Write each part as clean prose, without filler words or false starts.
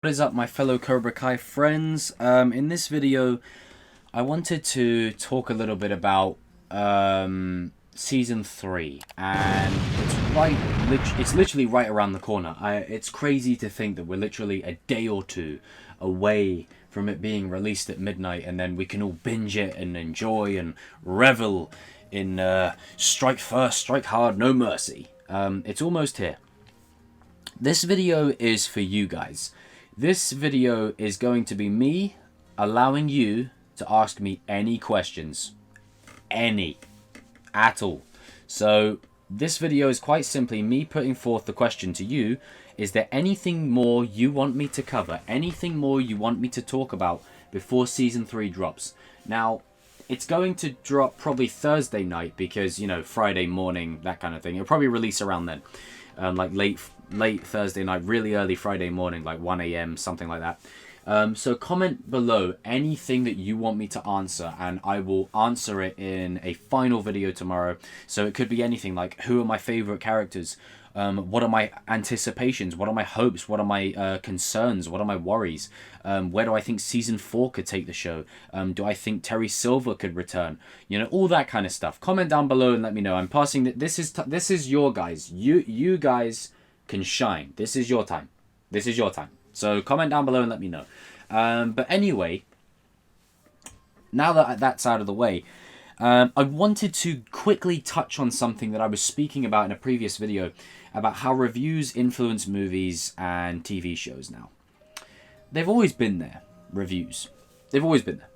What is up, my fellow Cobra Kai friends? In this video, I wanted to talk a little bit about season 3, and it's literally right around the corner. It's crazy to think that we're literally a day or two away from it being released at midnight, and then we can all binge it and enjoy and revel in strike first, strike hard, no mercy. It's almost here. This video is for you guys. This video is going to be me allowing you to ask me any questions. Any. At all. So this video is quite simply me putting forth the question to you. Is there anything more you want me to cover? Anything more you want me to talk about before Season 3 drops? Now, it's going to drop probably Thursday night because, you know, Friday morning, that kind of thing. It'll probably release around then. Like late Thursday night, really early Friday morning, like 1 a.m, something like that. So comment below anything that you want me to answer, and I will answer it in a final video tomorrow. So it could be anything like, who are my favorite characters? What are my anticipations? What are my hopes? What are my concerns? What are my worries? Where do I think season 4 could take the show? Do I think Terry Silver could return? You know, all that kind of stuff. Comment down below and let me know. I'm passing that. This is your guys. You guys can shine. This is your time. This is your time. So comment down below and let me know. But anyway, now that that's out of the way, I wanted to quickly touch on something that I was speaking about in a previous video about how reviews influence movies and TV shows now. They've always been there, reviews. They've always been there.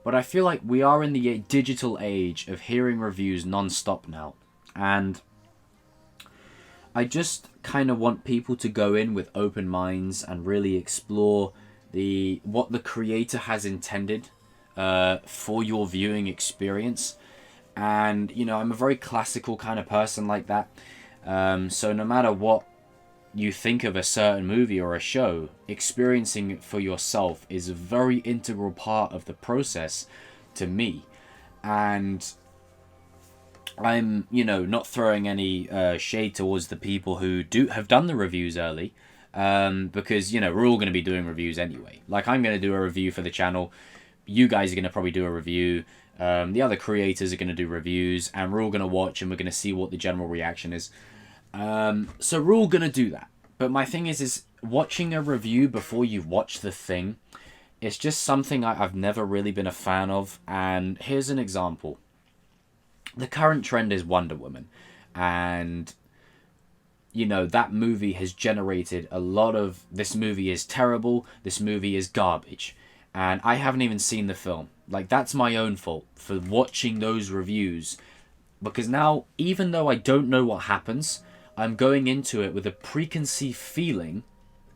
But I feel like we are in the digital age of hearing reviews non-stop now. And I just kind of want people to go in with open minds and really explore what the creator has intended for your viewing experience. And, you know, I'm a very classical kind of person like that. So no matter what you think of a certain movie or a show, experiencing it for yourself is a very integral part of the process to me. And I'm, you know, not throwing any shade towards the people who have done the reviews early, because, you know, we're all going to be doing reviews anyway. Like, I'm going to do a review for the channel. You guys are going to probably do a review. The other creators are going to do reviews, and we're all going to watch, and we're going to see what the general reaction is. So we're all going to do that. But my thing is watching a review before you watch the thing, it's just something I've never really been a fan of. And here's an example. The current trend is Wonder Woman. And, you know, that movie has generated a lot of, this movie is terrible, this movie is garbage. And I haven't even seen the film. Like, that's my own fault for watching those reviews. Because now, even though I don't know what happens, I'm going into it with a preconceived feeling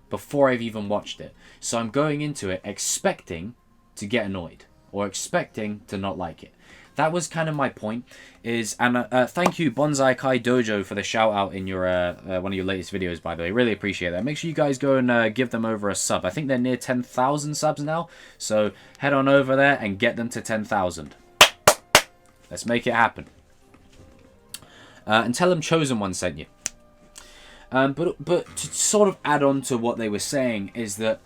before I've even watched it. So I'm going into it expecting to get annoyed. Or expecting to not like it. That was kind of my point. And thank you, Bonsai Kai Dojo, for the shout out in your one of your latest videos, by the way. Really appreciate that. Make sure you guys go and give them over a sub. I think they're near 10,000 subs now. So head on over there and get them to 10,000. Let's make it happen. And tell them Chosen One sent you. But to sort of add on to what they were saying is that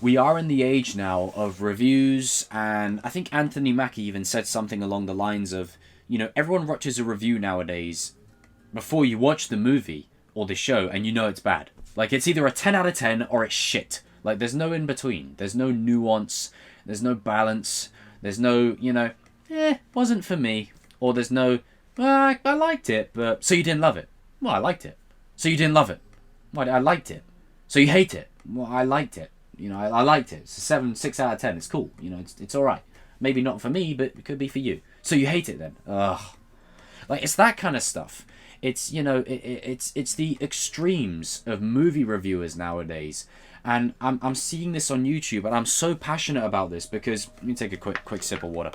we are in the age now of reviews, and I think Anthony Mackie even said something along the lines of, you know, everyone watches a review nowadays before you watch the movie or the show, and you know it's bad. Like, it's either a 10 out of 10 or it's shit. Like, there's no in between. There's no nuance. There's no balance. There's no, you know, wasn't for me. Or there's no, I liked it, but, so you didn't love it. Well, I liked it. So you didn't love it. Well, I liked it. So you hate it. Well, I liked it. You know, I liked it. It's a 6 out of 10. It's cool. You know, it's all right. Maybe not for me, but it could be for you. So you hate it then? Ugh. Like, it's that kind of stuff. It's, you know, it's the extremes of movie reviewers nowadays. And I'm seeing this on YouTube, and I'm so passionate about this because, let me take a quick sip of water.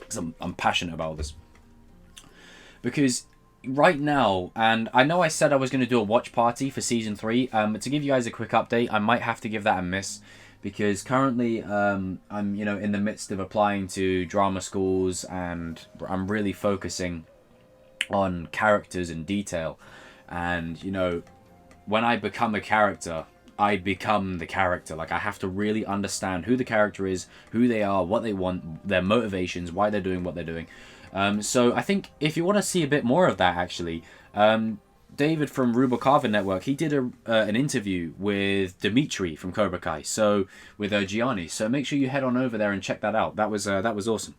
Because I'm passionate about this. Because right now, and I know I said I was going to do a watch party for season 3, but to give you guys a quick update, I might have to give that a miss, because currently I'm, you know, in the midst of applying to drama schools, and I'm really focusing on characters and detail. And, you know, when I become a character, I become the character. Like, I have to really understand who the character is, who they are, what they want, their motivations, why they're doing what they're doing. So I think if you want to see a bit more of that, actually, David from Rubocava Network, he did an interview with Dimitri from Cobra Kai, so with Gianni. So make sure you head on over there and check that out. That was awesome.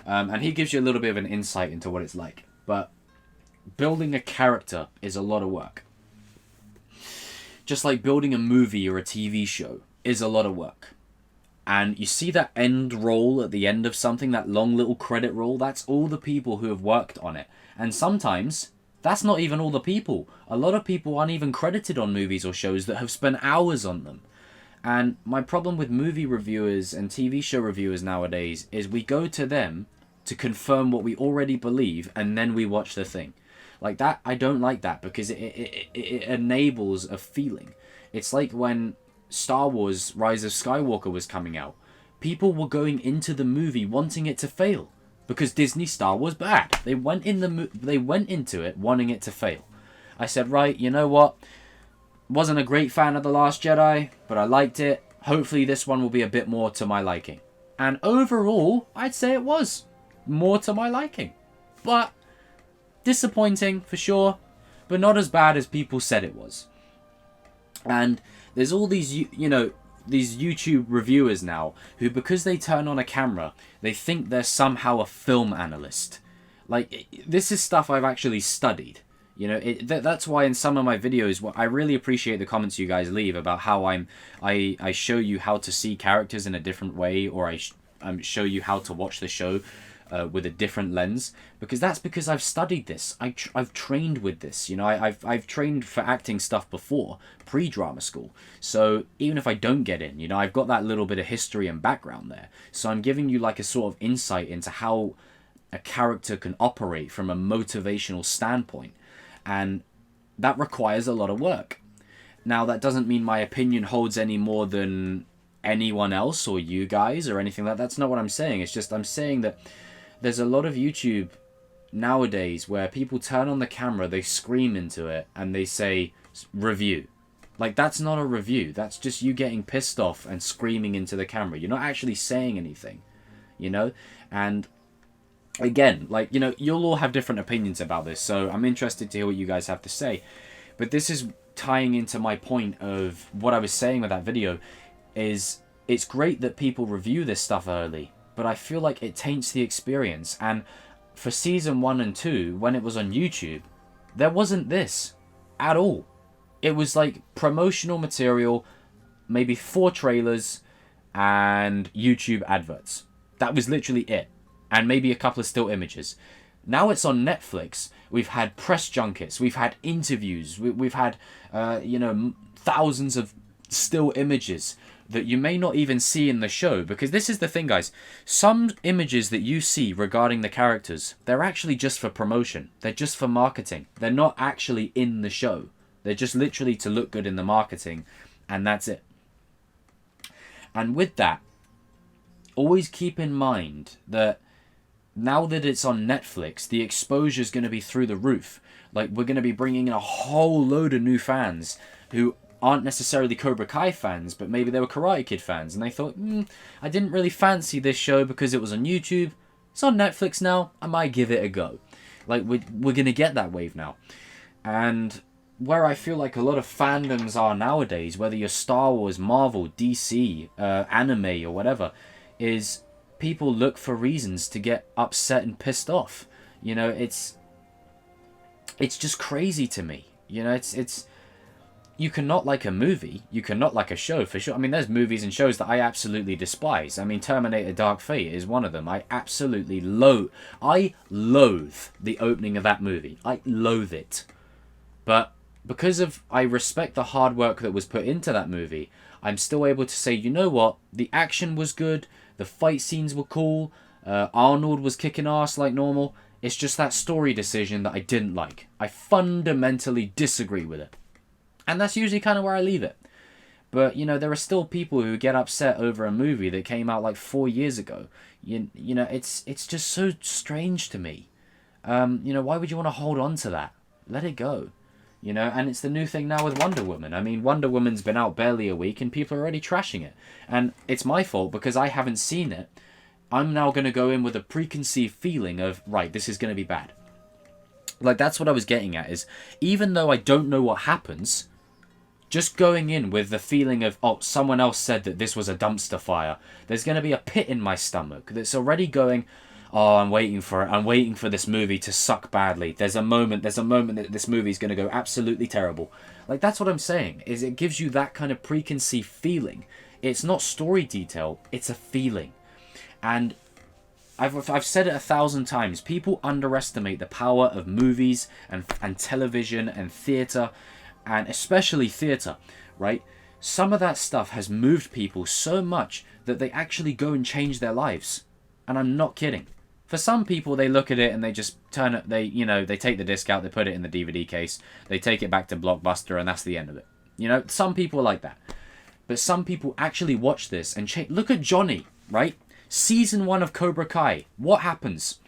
And he gives you a little bit of an insight into what it's like. But building a character is a lot of work. Just like building a movie or a TV show is a lot of work. And you see that end roll at the end of something, that long little credit roll, that's all the people who have worked on it. And sometimes that's not even all the people. A lot of people aren't even credited on movies or shows that have spent hours on them. And my problem with movie reviewers and TV show reviewers nowadays is we go to them to confirm what we already believe, and then we watch the thing. Like that, I don't like that, because it enables a feeling. It's like when Star Wars Rise of Skywalker was coming out. People were going into the movie wanting it to fail, because Disney Star was bad. They went into it wanting it to fail. I said, right, you know what? Wasn't a great fan of The Last Jedi, but I liked it. Hopefully this one will be a bit more to my liking. And overall, I'd say it was more to my liking. But disappointing for sure, but not as bad as people said it was. And there's all these, these YouTube reviewers now who, because they turn on a camera, they think they're somehow a film analyst. Like, this is stuff I've actually studied. That's why in some of my videos, I really appreciate the comments you guys leave about how I show you how to see characters in a different way, or I show you how to watch the show with a different lens, because I've studied this. I've trained with this. I've trained for acting stuff before, pre-drama school. So even if I don't get in, I've got that little bit of history and background there. So I'm giving you like a sort of insight into how a character can operate from a motivational standpoint. And that requires a lot of work. Now, that doesn't mean my opinion holds any more than anyone else or you guys or anything like that. That's not what I'm saying. It's just I'm saying that there's a lot of YouTube nowadays where people turn on the camera, they scream into it, and they say, review. Like, that's not a review. That's just you getting pissed off and screaming into the camera. You're not actually saying anything, And again, you'll all have different opinions about this, so I'm interested to hear what you guys have to say. But this is tying into my point of what I was saying with that video, is it's great that people review this stuff early, but I feel like it taints the experience. And for season 1 and 2, when it was on YouTube, there wasn't this at all. It was like promotional material, maybe 4 trailers, and YouTube adverts. That was literally it. And maybe a couple of still images. Now it's on Netflix. We've had press junkets. We've had interviews. We've had, thousands of still images that you may not even see in the show. Because this is the thing, guys. Some images that you see regarding the characters, they're actually just for promotion. They're just for marketing. They're not actually in the show. They're just literally to look good in the marketing. And that's it. And with that, always keep in mind that now that it's on Netflix, the exposure is going to be through the roof. Like, we're going to be bringing in a whole load of new fans who aren't necessarily Cobra Kai fans, but maybe they were Karate Kid fans, and they thought, I didn't really fancy this show because it was on YouTube. It's on Netflix now. I might give it a go. Like, we're going to get that wave now. And where I feel like a lot of fandoms are nowadays, whether you're Star Wars, Marvel, DC, anime, or whatever, is people look for reasons to get upset and pissed off. It's just crazy to me. It's you cannot like a movie, you cannot like a show for sure. I mean, there's movies and shows that I absolutely despise. I mean, Terminator Dark Fate is one of them. I absolutely loathe the opening of that movie. I loathe it. But because I respect the hard work that was put into that movie, I'm still able to say, you know what, the action was good, the fight scenes were cool, Arnold was kicking ass like normal. It's just that story decision that I didn't like. I fundamentally disagree with it. And that's usually kind of where I leave it. But, there are still people who get upset over a movie that came out like 4 years ago. It's just so strange to me. Why would you want to hold on to that? Let it go. You know, and it's the new thing now with Wonder Woman. I mean, Wonder Woman's been out barely a week and people are already trashing it. And it's my fault because I haven't seen it. I'm now going to go in with a preconceived feeling of, right, this is going to be bad. Like, that's what I was getting at, is even though I don't know what happens, just going in with the feeling of, oh, someone else said that this was a dumpster fire, there's going to be a pit in my stomach that's already going, oh, I'm waiting for it. I'm waiting for this movie to suck badly. There's a moment that this movie's going to go absolutely terrible. Like, that's what I'm saying, is it gives you that kind of preconceived feeling. It's not story detail, it's a feeling. And I've said it 1,000 times. People underestimate the power of movies and television and theatre, and especially theatre, right? Some of that stuff has moved people so much that they actually go and change their lives. And I'm not kidding. For some people, they look at it and they just turn it, they take the disc out, they put it in the DVD case, they take it back to Blockbuster, and that's the end of it. You know, some people are like that. But some people actually watch this and change. Look at Johnny, right? Season 1 of Cobra Kai. What happens?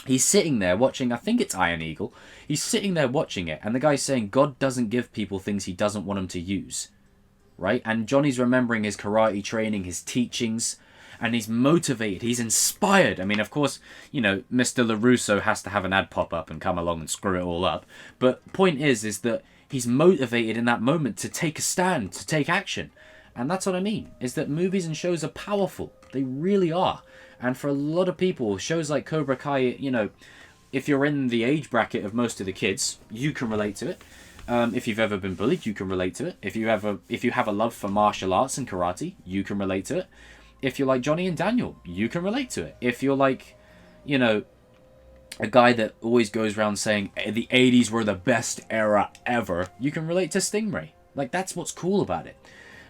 He's sitting there watching, I think it's Iron Eagle. He's sitting there watching it, and the guy's saying God doesn't give people things he doesn't want them to use. Right? And Johnny's remembering his karate training, his teachings, and he's motivated. He's inspired. I mean, of course, you know, Mr. LaRusso has to have an ad pop up and come along and screw it all up. But point is that he's motivated in that moment to take a stand, to take action. And that's what I mean, is that movies and shows are powerful. They really are. And for a lot of people, shows like Cobra Kai, you know, if you're in the age bracket of most of the kids, you can relate to it. If you've ever been bullied, you can relate to it. If you have a love for martial arts and karate, you can relate to it. If you're like Johnny and Daniel, you can relate to it. If you're like, you know, a guy that always goes around saying the 80s were the best era ever, you can relate to Stingray. Like, that's what's cool about it.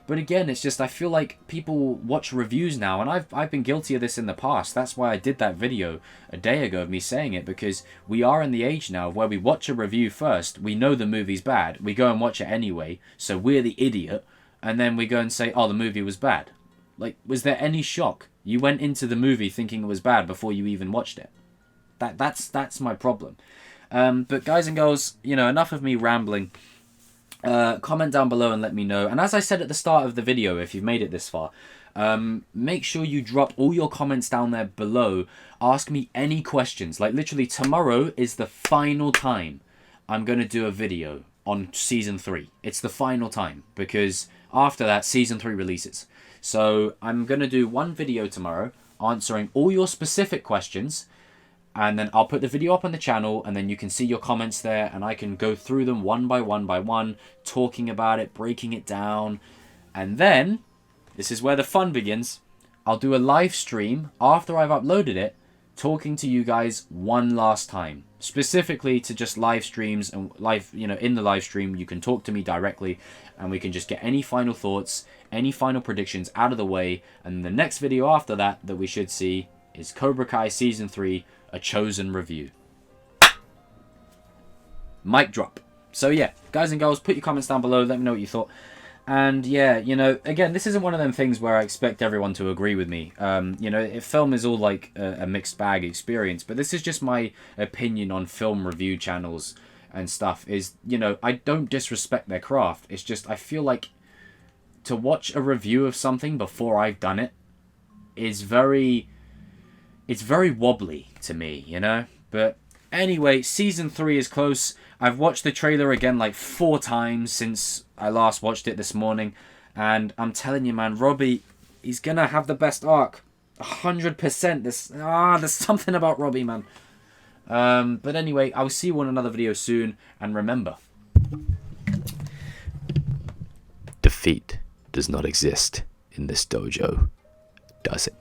But again, it's just, I feel like people watch reviews now, and I've been guilty of this in the past. That's why I did that video a day ago of me saying it, because we are in the age now where we watch a review first, we know the movie's bad, we go and watch it anyway, so we're the idiot, and then we go and say, oh, the movie was bad. Like, was there any shock? You went into the movie thinking it was bad before you even watched it. That's my problem. But guys and girls, you know, enough of me rambling. Comment down below and let me know. And as I said at the start of the video, if you've made it this far, make sure you drop all your comments down there below. Ask me any questions. Like, literally, tomorrow is the final time I'm going to do a video on Season 3. It's the final time, because after that, Season 3 releases. So I'm going to do one video tomorrow answering all your specific questions, and then I'll put the video up on the channel, and then you can see your comments there, and I can go through them one by one, talking about it, breaking it down. And then, this is where the fun begins, I'll do a live stream after I've uploaded it, talking to you guys one last time. Specifically to just live streams, and in the live stream you can talk to me directly, and we can just get any final thoughts, any final predictions out of the way. And the next video after that we should see is Cobra Kai Season 3, a chosen review. Mic drop. So yeah, guys and girls, put your comments down below, let me know what you thought. And yeah, you know, again, this isn't one of them things where I expect everyone to agree with me. You know, film is all like a mixed bag experience, but this is just my opinion on film review channels and stuff. Is, you know, I don't disrespect their craft. It's just, I feel like to watch a review of something before I've done it is very wobbly to me, you know? But anyway, Season 3 is close. I've watched the trailer again like 4 times since I last watched it this morning. And I'm telling you, man, Robbie, he's going to have the best arc. 100%. There's something about Robbie, man. But anyway, I'll see you on another video soon. And remember, defeat does not exist in this dojo, does it?